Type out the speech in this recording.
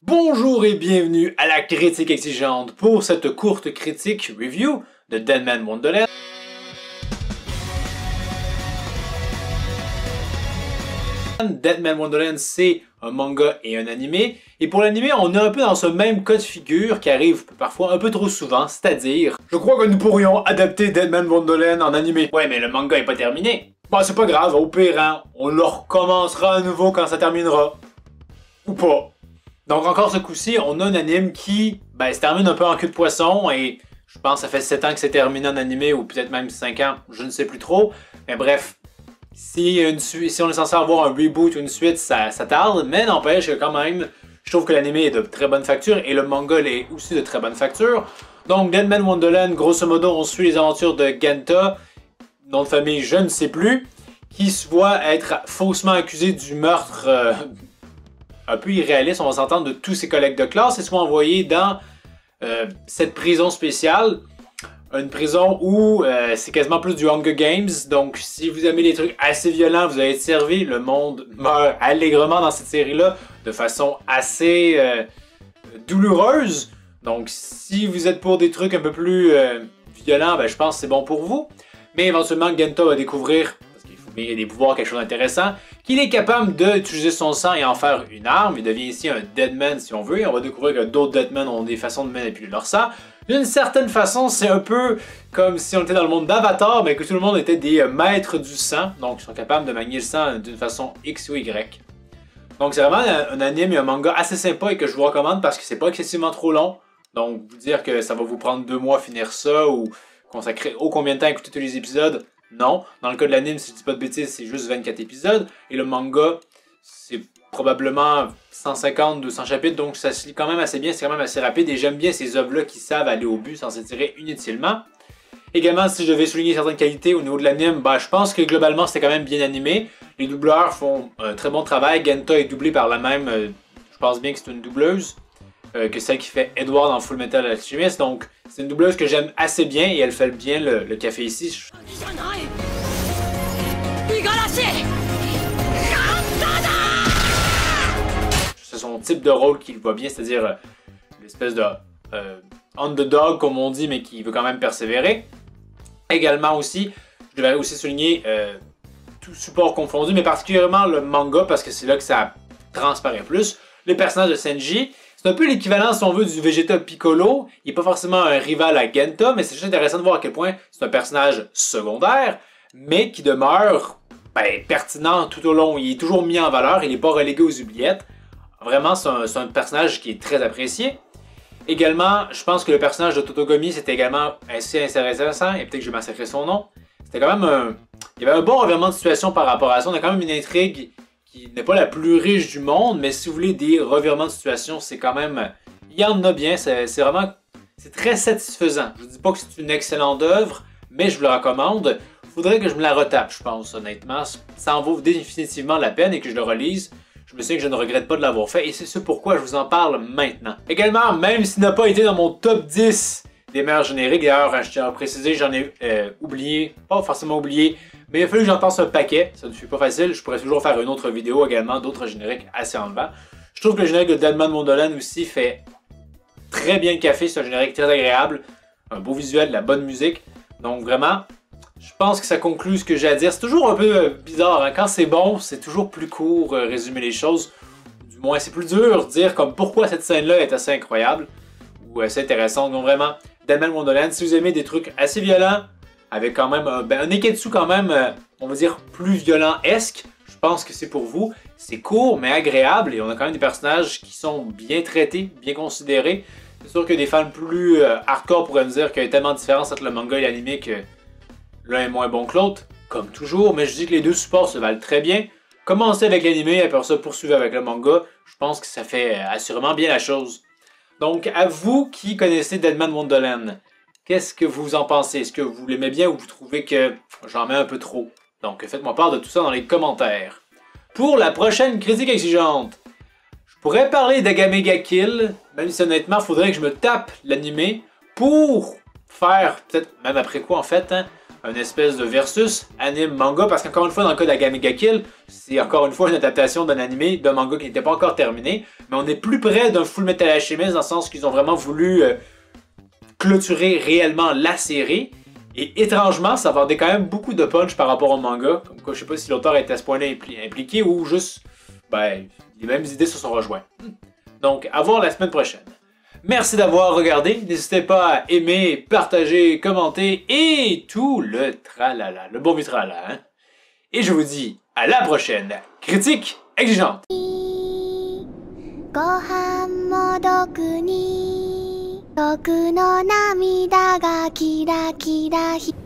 Bonjour et bienvenue à la critique exigeante pour cette courte critique review de Deadman Wonderland. Deadman Wonderland, c'est un manga et un animé. Et pour l'animé, on est un peu dans ce même cas de figure qui arrive parfois un peu trop souvent, c'est-à-dire... Je crois que nous pourrions adapter Deadman Wonderland en animé. Ouais, mais le manga est pas terminé. Bah, c'est pas grave, au pire, hein, on le recommencera à nouveau quand ça terminera. Ou pas. Donc encore ce coup-ci, on a un anime qui se termine un peu en queue de poisson et je pense que ça fait 7 ans que c'est terminé en animé ou peut-être même 5 ans, je ne sais plus trop. Mais bref, si on est censé avoir un reboot ou une suite, ça tarde, mais n'empêche que quand même, je trouve que l'anime est de très bonne facture et le manga est aussi de très bonne facture. Donc Deadman Wonderland, grosso modo, on suit les aventures de Genta, nom de famille je ne sais plus, qui se voit être faussement accusé du meurtre... un peu irréaliste, on va s'entendre, de tous ses collègues de classe et soit envoyé dans cette prison spéciale. Une prison où c'est quasiment plus du Hunger Games. Donc si vous aimez les trucs assez violents, vous allez être servi. Le monde meurt allègrement dans cette série-là de façon assez douloureuse. Donc si vous êtes pour des trucs un peu plus violents, je pense que c'est bon pour vous. Mais éventuellement, Genta va découvrir, parce qu'il faut bien des pouvoirs, quelque chose d'intéressant, qu'il est capable d'utiliser son sang et en faire une arme. Il devient ici un Deadman si on veut, et on va découvrir que d'autres Deadmen ont des façons de manipuler leur sang. D'une certaine façon, c'est un peu comme si on était dans le monde d'Avatar, mais que tout le monde était des maîtres du sang, donc ils sont capables de manier le sang d'une façon X ou Y. Donc c'est vraiment un anime et un manga assez sympa et que je vous recommande parce que c'est pas excessivement trop long. Donc vous dire que ça va vous prendre 2 mois à finir ça ou consacrer combien de temps à écouter tous les épisodes. Non, dans le cas de l'anime, si je dis pas de bêtises, c'est juste 24 épisodes. Et le manga, c'est probablement 150-200 chapitres, donc ça se lit quand même assez bien, c'est quand même assez rapide. Et j'aime bien ces œuvres-là qui savent aller au but sans s'étirer inutilement. Également, si je devais souligner certaines qualités au niveau de l'anime, je pense que globalement, c'était quand même bien animé. Les doubleurs font un très bon travail. Genta est doublé par la même, je pense bien que c'est une doubleuse, que celle qui fait Edward dans Full Metal Alchemist. Donc, c'est une doubleuse que j'aime assez bien et elle fait bien le café ici. C'est son type de rôle qui va bien, c'est-à-dire l'espèce de underdog, comme on dit, mais qui veut quand même persévérer. Également aussi, je devrais aussi souligner tout support confondu, mais particulièrement le manga, parce que c'est là que ça transparaît plus. Le personnage de Senji, c'est un peu l'équivalent, si on veut, du Vegeta Piccolo. Il n'est pas forcément un rival à Genta, mais c'est juste intéressant de voir à quel point c'est un personnage secondaire, mais qui demeure pertinent tout au long. Il est toujours mis en valeur, il n'est pas relégué aux oubliettes. Vraiment, c'est un personnage qui est très apprécié. Également, je pense que le personnage de Totogomi, c'était également assez intéressant, et peut-être que j'ai massacré son nom. C'était quand même il y avait un bon revirement de situation par rapport à ça. On a quand même une intrigue qui n'est pas la plus riche du monde, mais si vous voulez des revirements de situation, c'est quand même... Il y en a bien, c'est vraiment... C'est très satisfaisant. Je ne dis pas que c'est une excellente œuvre, mais je vous la recommande. Faudrait que je me la retape, je pense, honnêtement. Ça en vaut définitivement la peine et que je le relise. Je me souviens que je ne regrette pas de l'avoir fait et c'est ce pourquoi je vous en parle maintenant. Également, même s'il n'a pas été dans mon top 10 des meilleurs génériques, d'ailleurs, je tiens à préciser, j'en ai oublié, pas forcément oublié, mais il a fallu que j'en passe un paquet, ça ne fut pas facile, je pourrais toujours faire une autre vidéo également, d'autres génériques assez enlevants. Je trouve que le générique de Deadman Wonderland aussi fait très bien le café, c'est un générique très agréable, un beau visuel, de la bonne musique, donc vraiment, je pense que ça conclut ce que j'ai à dire. C'est toujours un peu bizarre, hein? Quand c'est bon, c'est toujours plus court, résumer les choses, du moins c'est plus dur de dire comme pourquoi cette scène-là est assez incroyable, ou assez intéressante, donc vraiment, Deadman Wonderland, si vous aimez des trucs assez violents, avec quand même un neketsu quand même, on va dire, plus violent-esque, je pense que c'est pour vous. C'est court, mais agréable, et on a quand même des personnages qui sont bien traités, bien considérés. C'est sûr que des fans plus hardcore pourraient me dire qu'il y a tellement de différence entre le manga et l'anime que l'un est moins bon que l'autre, comme toujours, mais je dis que les deux supports se valent très bien. Commencez avec l'anime, et après ça, poursuivez avec le manga. Je pense que ça fait assurément bien la chose. Donc, à vous qui connaissez Deadman Wonderland, qu'est-ce que vous en pensez? Est-ce que vous l'aimez bien ou vous trouvez que j'en mets un peu trop? Donc, faites-moi part de tout ça dans les commentaires. Pour la prochaine critique exigeante, je pourrais parler d'Agame ga Kill, même si honnêtement, il faudrait que je me tape l'anime pour faire, peut-être même après quoi en fait, un espèce de versus anime-manga, parce qu'encore une fois, dans le cas d'Agame ga Kill, c'est encore une fois une adaptation d'un animé, d'un manga qui n'était pas encore terminé, mais on est plus près d'un Full Metal Alchemist dans le sens qu'ils ont vraiment voulu clôturer réellement la série. Et étrangement, ça vendait quand même beaucoup de punch par rapport au manga. Comme quoi, je sais pas si l'auteur était à ce point-là impliqué ou juste, ben, les mêmes idées se sont rejointes. Donc, à voir la semaine prochaine. Merci d'avoir regardé. N'hésitez pas à aimer, partager, commenter et tout le tralala, le bon vieux tralala. Hein? Et je vous dis à la prochaine. Critique exigeante. ご飯も毒に毒の涙がキラキラ光